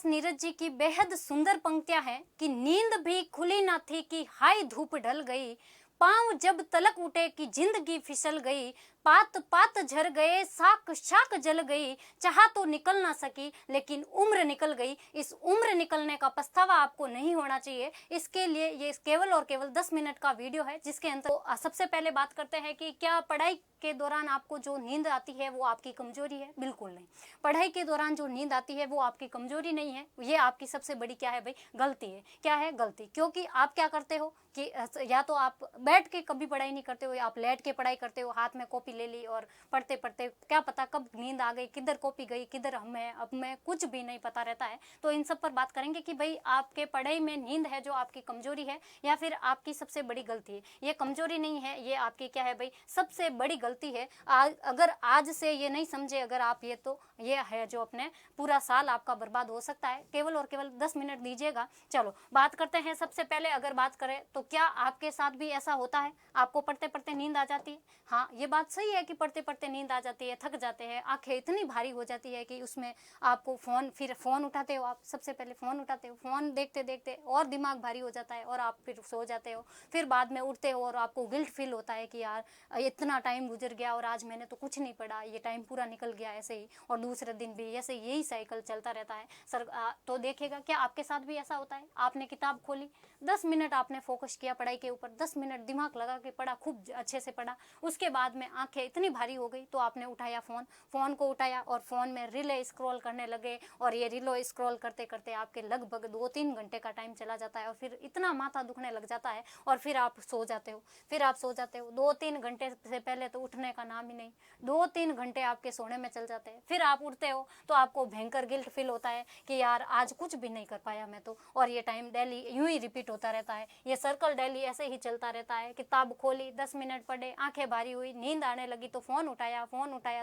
कालिदास नीरज जी की बेहद सुंदर पंक्तियां हैं कि नींद भी खुली ना थी कि हाय धूप ढल गई, पांव जब तलक उठे कि जिंदगी फिसल गई, पात पात झर गए शाख शाख जल गई, चाहा तो निकल ना सकी लेकिन उम्र निकल गई। इस उम्र निकलने का पछतावा आपको नहीं होना चाहिए। इसके लिए ये केवल और केवल 10 मिनट का वीडियो है, जिसके अंदर सबसे पहले बात करते हैं कि क्या पढ़ाई के दौरान आपको जो नींद आती है वो आपकी कमजोरी है? बिल्कुल नहीं। पढ़ाई के दौरान जो नींद आती है वो आपकी कमजोरी नहीं है, ये आपकी सबसे बड़ी क्या है भाई? गलती है। क्या है गलती? क्योंकि आप क्या करते हो कि या तो आप बैठ के कभी पढ़ाई नहीं करते हो, या आप लेट के पढ़ाई करते हो, हाथ में कॉपी ले ली और पढ़ते पढ़ते क्या पता कब नींद आ गई, किधर कॉपी गई, किधर हमें अब मैं कुछ भी नहीं पता रहता है। तो इन सब पर बात करेंगे कि भाई आपके पढ़ाई में नींद है जो आपकी कमजोरी है या फिर आपकी सबसे बड़ी गलती है। ये कमजोरी नहीं है, ये आपकी क्या है भाई? सबसे बड़ी गलती है। अगर आज से ये नहीं समझे अगर आप, ये तो ये है जो अपने पूरा साल आपका बर्बाद हो सकता है। केवल और केवल 10 मिनट दीजिएगा। चलो बात करते हैं। सबसे पहले अगर बात करें तो क्या आपके साथ भी ऐसा होता है, आपको पढ़ते पढ़ते नींद आ जाती है? हाँ, ये बात सही है कि पढ़ते पढ़ते नींद आ जाती है, थक जाते हैं, आंखें इतनी भारी हो जाती है कि उसमें आपको फिर फोन उठाते हो, आप सबसे पहले फोन उठाते हो, फोन देखते देखते और दिमाग भारी हो जाता है और आप फिर सो जाते हो। फिर बाद में उठते हो और आपको गिल्ट फील होता है कि यार इतना टाइम गुजर गया और आज मैंने तो कुछ नहीं पढ़ा, ये टाइम पूरा निकल गया ऐसे ही, और दूसरे दिन भी ऐसे यही साइकिल चलता रहता है। तो देखिएगा क्या आपके साथ भी ऐसा होता है? आपने किताब खोली, 10 मिनट आपने फोकस किया पढ़ाई के ऊपर, 10 मिनट दिमाग लगा के पढ़ा, खूब अच्छे से पढ़ा, उसके बाद में आंखें इतनी भारी हो गई तो आपने उठाया फोन को उठाया और फोन में रील स्क्रॉल करने लगे, और ये रील स्क्रॉल करते करते आपके लगभग 2-3 घंटे का टाइम चला जाता है और फिर इतना माथा दुखने लग जाता है और फिर आप सो जाते हो। 2-3 घंटे से पहले तो उठने का नाम ही नहीं, 2-3 घंटे आपके सोने में चल जाते हैं। फिर आप उठते हो तो आपको भयंकर गिल्ट फील होता है कि यार आज कुछ भी नहीं कर पाया मैं तो, और ये टाइम डेली यूं ही रिपीट होता रहता है, ये सर्कल डेली ऐसे ही चलता रहता है। किताब खोली, 10 मिनट पढ़े, आंखें भारी हुई, नींद आने लगी तो फोन उठाया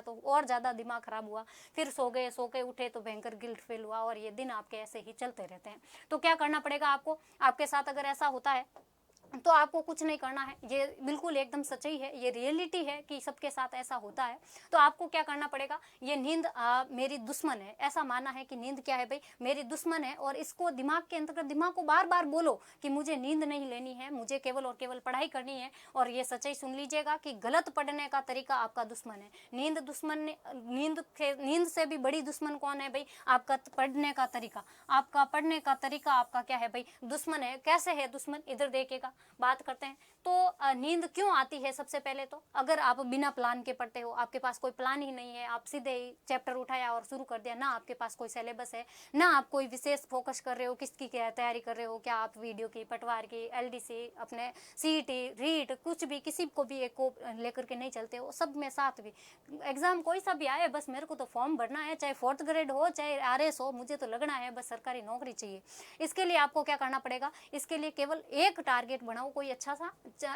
तो और ज़्यादा दिमाग खराब हुआ, फिर सो के उठे तो भयंकर गिल्ट फील हुआ, और ये दिन आपके ऐसे ही चलते रहते हैं। तो क्या करना पड़ेगा आपको? आपके साथ अगर ऐसा होता है तो आपको कुछ नहीं करना है, ये बिल्कुल एकदम सच्चाई है, ये रियलिटी है कि सबके साथ ऐसा होता है। तो आपको क्या करना पड़ेगा? ये नींद मेरी दुश्मन है, ऐसा मानना है कि नींद क्या है भाई? मेरी दुश्मन है, और इसको दिमाग के अंतर्गत दिमाग को बार बार बोलो कि मुझे नींद नहीं लेनी है, मुझे केवल और केवल पढ़ाई करनी है। और ये सच्चाई सुन लीजिएगा कि गलत पढ़ने का तरीका आपका दुश्मन है। नींद से भी बड़ी दुश्मन कौन है भाई? आपका पढ़ने का तरीका। आपका क्या है भाई? दुश्मन है। कैसे है दुश्मन? इधर देखिएगा। बात करते हैं तो नींद क्यों आती है? सबसे पहले तो अगर आप बिना प्लान के पढ़ते हो, आपके पास कोई प्लान ही नहीं है, आप सीधे ही चैप्टर उठाया और शुरू कर दिया, ना आपके पास कोई सिलेबस है, ना आप कोई विशेष फोकस कर रहे हो, किसकी क्या तैयारी कर रहे हो, क्या आप वीडियो की, पटवार की, एलडीसी, अपने सीईटी, रीट, कुछ भी किसी को भी एक को लेकर के नहीं चलते हो, सब में साथ भी एग्जाम कोई सा भी आए, बस मेरे को तो फॉर्म भरना है, चाहे 4th ग्रेड हो चाहे आरएस हो, मुझे तो लगना है, बस सरकारी नौकरी चाहिए। इसके लिए आपको क्या करना पड़ेगा? इसके लिए केवल एक टारगेट बनाओ, कोई अच्छा सा,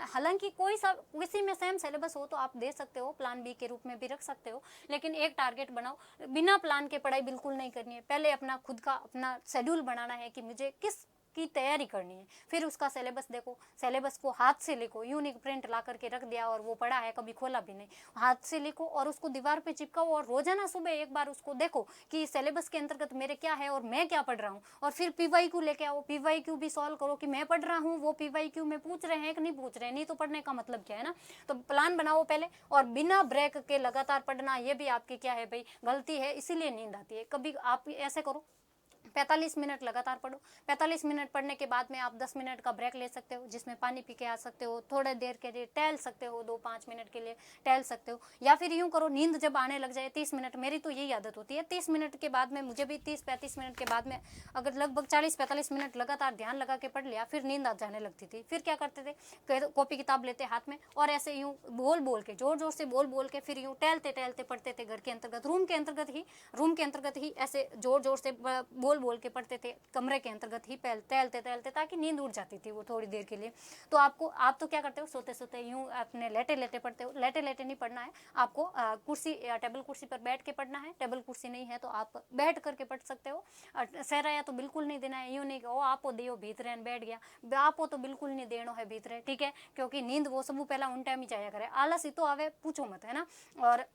हालांकि कोई सा किसी में सेम सिलेबस हो तो आप दे सकते हो, प्लान बी के रूप में भी रख सकते हो, लेकिन एक टारगेट बनाओ। बिना प्लान के पढ़ाई बिल्कुल नहीं करनी है। पहले अपना खुद का अपना शेड्यूल बनाना है कि मुझे किस की तैयारी करनी है, फिर उसका सिलेबस देखो, सिलेबस को हाथ से लिखो, यूनिक प्रिंट ला करके रख दिया और वो पढ़ा है, कभी खोला भी नहीं, हाथ से लिखो और उसको दीवार पे चिपकाओ, और रोजाना सुबह एक बार उसको देखो कि सिलेबस के अंतर्गत मेरे क्या है और मैं क्या पढ़ रहा हूँ, और फिर पीवाईक्यू लेके आओ, पीवाईक्यू भी सॉल्व करो कि मैं पढ़ रहा हूँ वो पीवाईक्यू में पूछ रहे हैं कि नहीं पूछ रहे हैं, नहीं तो पढ़ने का मतलब क्या है ना। तो प्लान बनाओ पहले, और बिना ब्रेक के लगातार पढ़ना, ये भी आपकी क्या है भाई? गलती है, इसीलिए नींद आती है। कभी आप ऐसे करो, 45 मिनट लगातार पढ़ो, 45 मिनट पढ़ने के बाद में आप 10 मिनट का ब्रेक ले सकते हो, जिसमें पानी पी के आ सकते हो, थोड़ी देर के लिए टहल सकते हो, 2-5 मिनट के लिए टहल सकते हो, या फिर यूं करो, नींद जब आने लग जाए 30 मिनट, मेरी तो यही आदत होती है, 30 मिनट के बाद में, मुझे भी 30-35 मिनट के बाद में अगर लगभग 40-45 मिनट लगातार ध्यान लगा के पढ़ लिया, फिर नींद आ जाने लगती थी। फिर क्या करते थे? कॉपी किताब लेते हाथ में और ऐसे यूं बोल बोल के, जोर जोर से बोल बोल के, फिर यूं टहलते टहलते पढ़ते थे, घर के अंतर्गत, रूम के अंतर्गत ही ऐसे जोर जोर से बोल के पढ़ते थे, कमरे के अंतर्गत ही टहलते टहलते, ताकि नींद उड़ जाती थी वो थोड़ी देर के लिए। तो आप तो क्या करते हो? सोते सोते यूं अपने लेटे लेटे पढ़ते हो। लेटे लेटे नहीं पढ़ना है आपको, कुर्सी या टेबल कुर्सी पर बैठ के पढ़ना है। टेबल कुर्सी नहीं है तो आप बैठ करके पढ़ सकते हो। सहराया तो बिल्कुल नहीं देना है, यूं नहीं कि आपो दियो भीतरे बैठ गया, आपो तो बिल्कुल नहीं देनो है भीतरे, ठीक है? क्योंकि नींद वो सब पहला उन टाइम ही जाया करे, आलस ही तो आवे पूछो मत, है ना। और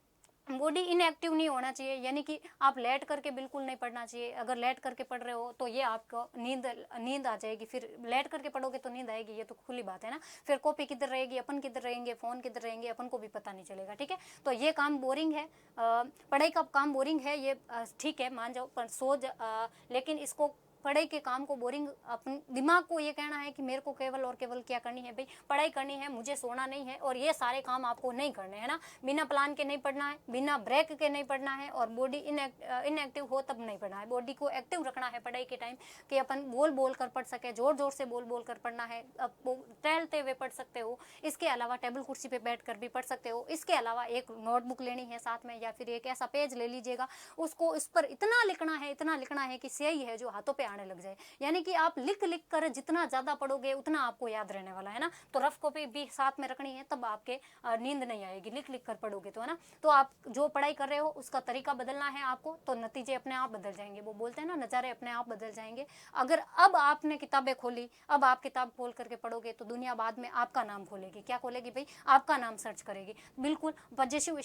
बॉडी इनएक्टिव नहीं होना चाहिए, यानी कि आप लेट करके बिल्कुल नहीं पढ़ना चाहिए। अगर लेट करके पढ़ रहे हो तो ये आपको नींद आ जाएगी, फिर लेट करके पढ़ोगे तो नींद आएगी, ये तो खुली बात है ना। फिर कॉपी किधर रहेगी, अपन किधर रहेंगे, फ़ोन किधर रहेंगे, अपन को भी पता नहीं चलेगा, ठीक है। तो ये काम बोरिंग है, पढ़ाई का काम बोरिंग है, ये ठीक है मान जाओ, पर लेकिन इसको पढ़ाई के काम को बोरिंग, अपने दिमाग को ये कहना है कि मेरे को केवल और केवल क्या करनी है भाई, पढ़ाई करनी है, मुझे सोना नहीं है, और ये सारे काम आपको नहीं करने हैं ना। बिना प्लान के नहीं पढ़ना है, बिना ब्रेक के नहीं पढ़ना है, और बॉडी इनएक्टिव हो तब नहीं पढ़ना है। बॉडी को एक्टिव रखना है पढ़ाई के टाइम, कि अपन बोल बोल कर पढ़ सके, जोर जोर से बोल बोल कर पढ़ना है। अब टहलते हुए पढ़ सकते हो, इसके अलावा टेबल कुर्सी पे बैठ कर भी पढ़ सकते हो। इसके अलावा एक नोटबुक लेनी है साथ में, या फिर एक ऐसा पेज ले लीजिएगा, उसको इस पर इतना लिखना है कि स्याही है जो हाथों पे आने लग जाए। यानी कि आप लिख लिख कर जितना ज़्यादा पढ़ोगे उतना आपको याद रहने वाला है ना। तो रफ कॉपी भी साथ में रखनी है, तब आपके नींद नहीं आएगी, लिख लिख कर पढ़ोगे तो, है ना। तो आप जो पढ़ाई कर रहे हो उसका तरीका बदलना है आपको, तो नतीजे अपने आप बदल जाएंगे। वो बोलते हैं ना, नज़ारे अपने आप बदल जाएंगे। अगर अब आपने किताबें खोली, अब आप किताब खोल करके पढ़ोगे तो दुनिया बाद में आपका नाम खोलेगी। क्या खोलेगी भाई? आपका नाम सर्च करेगी। बिल्कुल पॉजिटिव,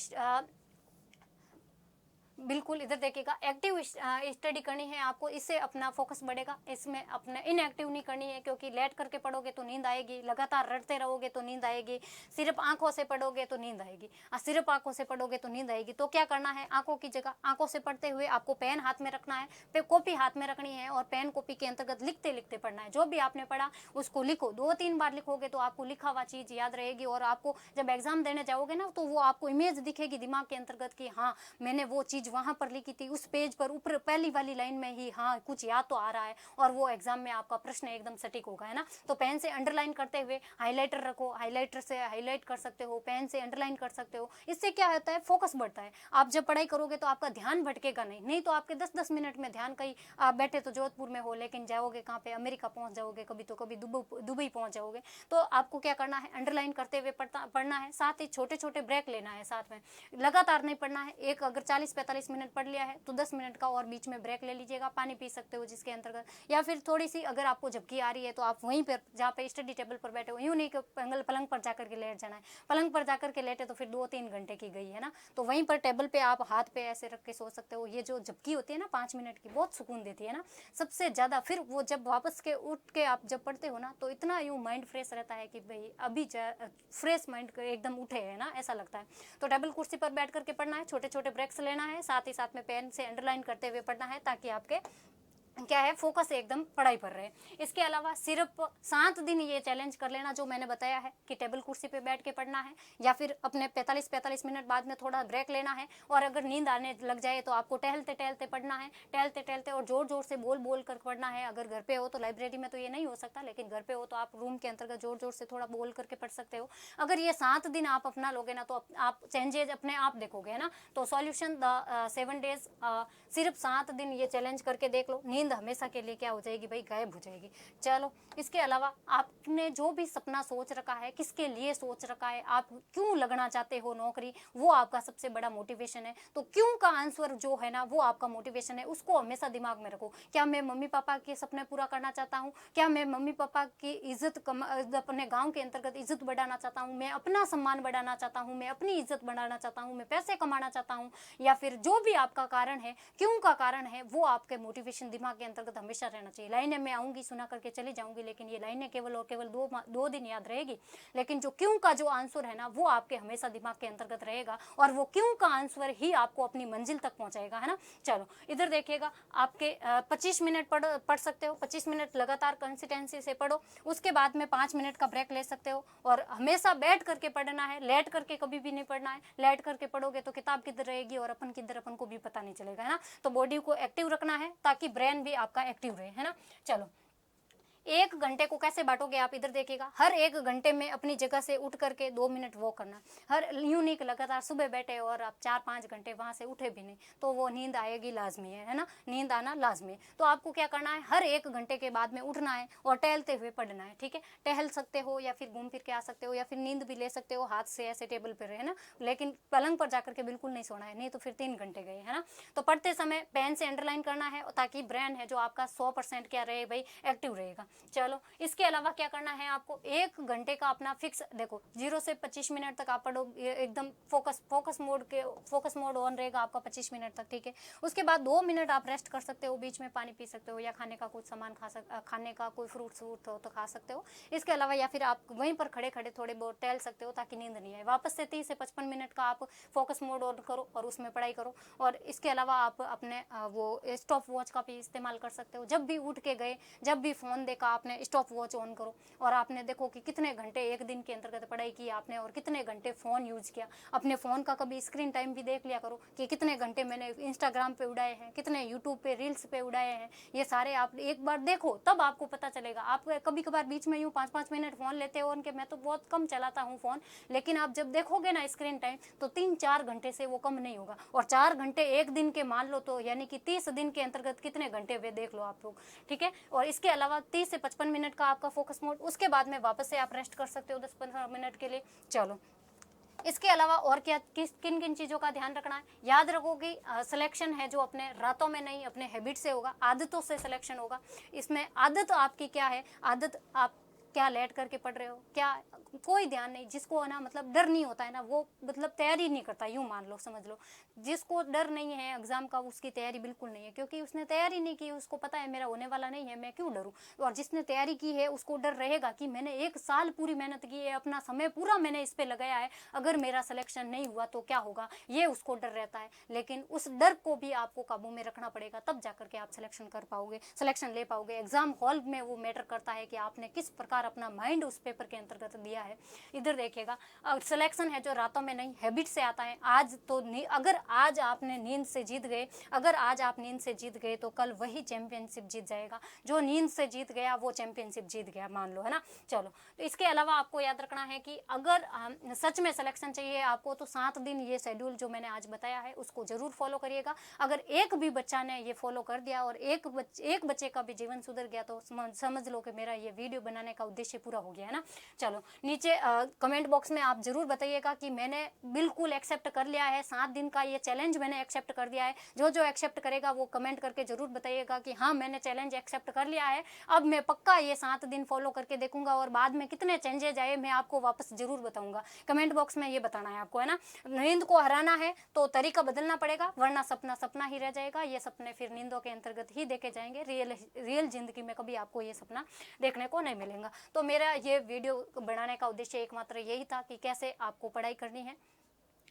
बिल्कुल इधर देखिएगा, एक्टिव स्टडी करनी है आपको, इससे अपना फोकस बढ़ेगा। इसमें अपने इनएक्टिव नहीं करनी है, क्योंकि लेट करके पढ़ोगे तो नींद आएगी, लगातार रटते रहोगे तो नींद आएगी, सिर्फ आंखों से पढ़ोगे तो नींद आएगी, सिर्फ आंखों से पढ़ोगे तो नींद आएगी। तो क्या करना है, आंखों की जगह आंखों से पढ़ते हुए आपको पेन हाथ में रखना है, फिर कॉपी हाथ में रखनी है, और पेन कॉपी के अंतर्गत लिखते लिखते पढ़ना है। जो भी आपने पढ़ा उसको लिखो, 2-3 बार लिखोगे तो आपको लिखा हुआ चीज़ याद रहेगी, और आपको जब एग्जाम देने जाओगे ना, तो वो आपको इमेज दिखेगी दिमाग के अंतर्गत कि हाँ मैंने वो चीज़ वहाँ पर लिखी थी, उस पेज पर ऊपर पहली वाली लाइन में ही, हाँ कुछ याद तो आ रहा है, और वो एग्जाम में आपका प्रश्न एकदम सटीक होगा, है ना। तो पेन से अंडरलाइन करते हुए हाइलाइटर रखो, हाइलाइटर से हाईलाइट कर सकते हो, पेन से अंडरलाइन कर सकते हो। इससे क्या होता है, फोकस बढ़ता है। आप जब पढ़ाई करोगे तो आपका ध्यान भटकेगा नहीं तो आपके 10-10 मिनट में ध्यान, कहीं आप बैठे तो जोधपुर में हो, लेकिन जाओगे कहाँ पे, अमेरिका पहुंच जाओगे, कभी तो कभी दुबई पहुंच जाओगे। तो आपको क्या करना है, अंडरलाइन करते हुए पढ़ना है, साथ ही छोटे छोटे ब्रेक लेना है साथ में, लगातार नहीं पढ़ना है। एक अगर 40-45 मिनट पढ़ लिया है तो 10 मिनट का और बीच में ब्रेक ले लीजिएगा, पानी पी सकते हो जिसके अंतर्गत, या फिर थोड़ी सी अगर आपको झपकी आ रही है तो आप वहीं पर जहाँ पे स्टडी टेबल पर बैठे हो, यूँ नहीं कि पलंग पर जाकर के लेट जाना है। पलंग पर जाकर के लेटे तो फिर 2-3 घंटे की गई, है ना। तो वहीं पर टेबल पे आप हाथ पे ऐसे रख के सो सकते हो। ये जो झपकी होती है ना 5 मिनट की, बहुत सुकून देती है ना सबसे ज़्यादा। फिर वो जब वापस के उठ के आप जब पढ़ते हो ना, तो इतना यूँ माइंड फ्रेश रहता है कि भाई अभी फ्रेश माइंड एकदम उठे है ना, ऐसा लगता है। तो टेबल कुर्सी पर बैठ करके पढ़ना है, छोटे छोटे ब्रेक्स लेना है, साथ ही साथ में पेन से अंडरलाइन करते हुए पढ़ना है, ताकि आपके क्या है, फोकस एकदम पढ़ाई पर रहे। इसके अलावा सिर्फ 7 दिन ये चैलेंज कर लेना जो मैंने बताया है, कि टेबल कुर्सी पे बैठ के पढ़ना है, या फिर अपने 45-45 मिनट बाद में थोड़ा ब्रेक लेना है, और अगर नींद आने लग जाए तो आपको टहलते टहलते पढ़ना है, टहलते टहलते, और जोर जोर से बोल बोल कर पढ़ना है। अगर घर पे हो तो, लाइब्रेरी में तो ये नहीं हो सकता, लेकिन घर पे हो तो आप रूम के अंतर्गत जोर जोर से थोड़ा बोल करके पढ़ सकते हो। अगर ये 7 दिन आप अपना लोगे ना, तो आप चेंजेज अपने आप देखोगे, है ना। तो सॉल्यूशन द 7 डेज, सिर्फ 7 दिन ये चैलेंज करके देख लो, नींद हमेशा के लिए क्या हो जाएगी भाई, गायब हो जाएगी। चलो, इसके अलावा आपने जो भी सपना सोच रखा है, किसके लिए सोच रखा है, आप क्यों लगना चाहते हो नौकरी, वो आपका सबसे बड़ा मोटिवेशन है। तो क्यों का आंसर जो है ना, वो आपका मोटिवेशन है, उसको हमेशा दिमाग में रखो। क्या मैं मम्मी पापा के सपने पूरा करना चाहता हूँ? क्या मैं मम्मी पापा की इज्जत अपने गाँव के अंतर्गत इज्जत बढ़ाना चाहता हूँ? मैं अपना सम्मान बढ़ाना चाहता हूँ? मैं अपनी इज्जत बढ़ाना चाहता हूँ? मैं पैसे कमाना चाहता हूँ? या फिर जो भी आपका कारण है, क्यों का कारण है, वो आपके मोटिवेशन दिमाग के अंतर्गत हमेशा रहना चाहिए। लाइनें मैं आऊंगी, सुना करके चली जाऊंगी, लेकिन ये लाइनें केवल और केवल 2 दिन याद रहेगी, लेकिन जो क्यों का जो आंसर है ना, वो आपके हमेशा दिमाग के अंतर्गत रहेगा, और वो क्यों का आंसर ही आपको अपनी मंजिल तक पहुंचाएगा, है ना। चलो, इधर देखिएगा, आपके 25 मिनट पढ़ सकते हो, 25 मिनट लगातार कंसिस्टेंसी से पढ़ो, उसके बाद में 5 मिनट का ब्रेक ले सकते हो, और हमेशा बैठ करके पढ़ना है, लेट करके कभी भी नहीं पढ़ना है। लेट करके पढ़ोगे तो किताब किधर रहेगी और अपन किधर, अपन को भी पता नहीं चलेगा, है ना। तो बॉडी को एक्टिव रखना है, ताकि ब्रेन भी आपका एक्टिव रहे, है ना। चलो, 1 घंटे को कैसे बांटोगे आप, इधर देखिएगा, हर 1 घंटे में अपनी जगह से उठ करके 2 मिनट वॉक करना। हर यूं नहीं कि लगातार सुबह बैठे और आप 4-5 घंटे वहां से उठे भी नहीं, तो वो नींद आएगी लाजमी है ना, नींद आना लाजमी है। तो आपको क्या करना है, हर 1 घंटे के बाद में उठना है और टहलते हुए पढ़ना है, ठीक है। टहल सकते हो, या फिर घूम फिर के आ सकते हो, या फिर नींद भी ले सकते हो हाथ से ऐसे टेबल पर, है ना, लेकिन पलंग पर जाकर के बिल्कुल नहीं सोना है, नहीं तो फिर 3 घंटे गए, है ना। तो पढ़ते समय पेन से अंडरलाइन करना है, ताकि ब्रेन है जो आपका 100% क्या रहे भाई, एक्टिव रहेगा। चलो, इसके अलावा क्या करना है आपको, 1 घंटे का अपना फिक्स, देखो 0 से 25 मिनट तक आप पढ़ो, एकदम फोकस मोड ऑन रहेगा आपका 25 मिनट तक, ठीक है। उसके बाद 2 मिनट आप रेस्ट कर सकते हो, बीच में पानी पी सकते हो, या खाने का कुछ सामान खाने का कोई फ्रूट्स हो तो खा सकते हो। इसके अलावा या फिर आप वहीं पर खड़े खड़े थोड़े बहुत टहल सकते हो ताकि नींद नहीं आए। वापस से 30 से 55 मिनट का आप फोकस मोड ऑन करो और उसमें पढ़ाई करो। और इसके अलावा आप अपने वो स्टॉप वॉच का भी इस्तेमाल कर सकते हो। जब भी उठ के गए, जब भी फ़ोन देखा आपने, स्टॉप वॉच ऑन करो और आपने देखो कि कितने घंटे एक दिन के अंतर्गत पढ़ाई की आपने और कितने घंटे फ़ोन यूज़ किया। अपने फ़ोन का कभी स्क्रीन टाइम भी देख लिया करो कि कितने घंटे मैंने इंस्टाग्राम पे उड़ाए हैं, कितने यूट्यूब पे रील्स पे उड़ाए हैं। ये सारे आप एक बार देखो, तब आपको पता चलेगा। आप कभी कभार बीच में यूँ 5-5 मिनट फ़ोन लेते हो उनके, मैं तो बहुत कम चलाता हूँ फ़ोन, लेकिन आप जब देखोगे ना स्क्रीन टाइम तो 3-4 घंटे से वो कम नहीं होगा। और 4 घंटे एक दिन के मान लो तो यानी कि 30 दिन के अंतर्गत कितने घंटे वे देख लो आप लोग, ठीक है। और इसके अलावा 30 से 55 मिनट का आपका फोकस मोड, उसके बाद में वापस से आप रेस्ट कर सकते हो 10-15 मिनट के लिए। चलो, इसके अलावा और क्या किन किन चीज़ों का ध्यान रखना है, याद रखो कि सिलेक्शन है जो अपने रातों में नहीं, अपने हैबिट से होगा, आदतों से सिलेक्शन होगा। इसमें आदत आपकी क्या है, आदत आप क्या लेट करके पढ़ रहे हो, क्या कोई ध्यान नहीं। जिसको ना मतलब डर नहीं होता है ना, वो मतलब तैयारी नहीं करता, यूँ मान लो, समझ लो। जिसको डर नहीं है एग्जाम का, उसकी तैयारी बिल्कुल नहीं है, क्योंकि उसने तैयारी नहीं की, उसको पता है मेरा होने वाला नहीं है, मैं क्यों डरूं। और जिसने तैयारी की है उसको डर रहेगा कि मैंने 1 साल पूरी मेहनत की है, अपना समय पूरा मैंने इस पे लगाया है, अगर मेरा सिलेक्शन नहीं हुआ तो क्या होगा, ये उसको डर रहता है। लेकिन उस डर को भी आपको काबू में रखना पड़ेगा, तब जाकर के आप सिलेक्शन कर पाओगे, सिलेक्शन ले पाओगे। एग्जाम हॉल में वो मैटर करता है कि आपने किस प्रकार अपना माइंड उस पेपर के अंतर्गत दिया है। इधर देखिएगा, सिलेक्शन है जो रातों में नहीं, हैबिट से आता है। आज तो अगर आज आपने नींद से जीत गए, अगर आज आप नींद से जीत गए तो कल वही चैंपियनशिप जीत जाएगा। जो नींद से जीत गया वो चैंपियनशिप जीत गया, मान लो, है ना। चलो, तो इसके अलावा आपको याद रखना है कि अगर सच में सिलेक्शन चाहिए आपको तो 7 दिन ये शेड्यूल जो मैंने आज बताया है उसको जरूर फॉलो करिएगा। अगर एक भी बच्चा ने ये फॉलो कर दिया और एक बच्चे का भी जीवन सुधर गया तो समझ लो कि मेरा ये वीडियो बनाने का उद्देश्य पूरा हो गया, है ना। चलो, नीचे कमेंट बॉक्स में आप जरूर बताइएगा कि मैंने बिल्कुल एक्सेप्ट कर लिया है, 7 दिन का ये चैलेंज मैंने एक्सेप्ट कर दिया है। जो जो एक्सेप्ट करेगा वो कमेंट करके जरूर बताइएगा कि हाँ मैंने चैलेंज एक्सेप्ट कर लिया है, अब मैं पक्का ये 7 दिन फॉलो करके देखूंगा और बाद में कितने चेंजेज आए मैं आपको वापस जरूर बताऊंगा। कमेंट बॉक्स में ये बताना है आपको, है ना। नींद को हराना है तो तरीका बदलना पड़ेगा, वरना सपना सपना ही रह जाएगा। ये सपने फिर नींदों के अंतर्गत ही देखे जाएंगे, रियल जिंदगी में कभी आपको ये सपना देखने को नहीं मिलेगा। तो मेरा ये वीडियो बनाने का उद्देश्य एकमात्र यही था कि कैसे आपको पढ़ाई करनी है।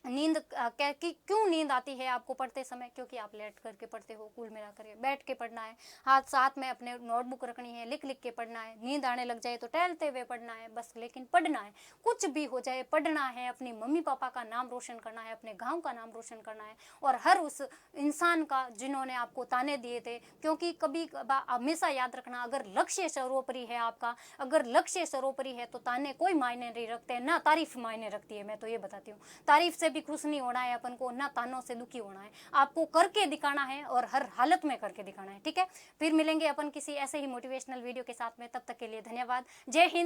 नींद क्यों नींद आती है आपको पढ़ते समय, क्योंकि आप लेट करके पढ़ते हो। कुल मिलाकर बैठ के पढ़ना है, हाथ साथ में अपने नोटबुक रखनी है, लिख लिख के पढ़ना है। नींद आने लग जाए तो टहलते हुए पढ़ना है बस, लेकिन पढ़ना है, कुछ भी हो जाए पढ़ना है। अपनी मम्मी पापा का नाम रोशन करना है, अपने गाँव का नाम रोशन करना है, और हर उस इंसान का जिन्होंने आपको ताने दिए थे। क्योंकि कभी हमेशा याद रखना, अगर लक्ष्य सर्वोपरि है आपका, अगर लक्ष्य सर्वोपरि है तो ताने कोई मायने नहीं रखते, ना तारीफ मायने रखती है। मैं तो ये बताती हूँ, तारीफ से भी खुश नहीं होना है अपन को, ना तानों से दुखी होना है। आपको करके दिखाना है और हर हालत में करके दिखाना है, ठीक है। फिर मिलेंगे अपन किसी ऐसे ही मोटिवेशनल वीडियो के साथ में, तब तक के लिए धन्यवाद। जय हिंद।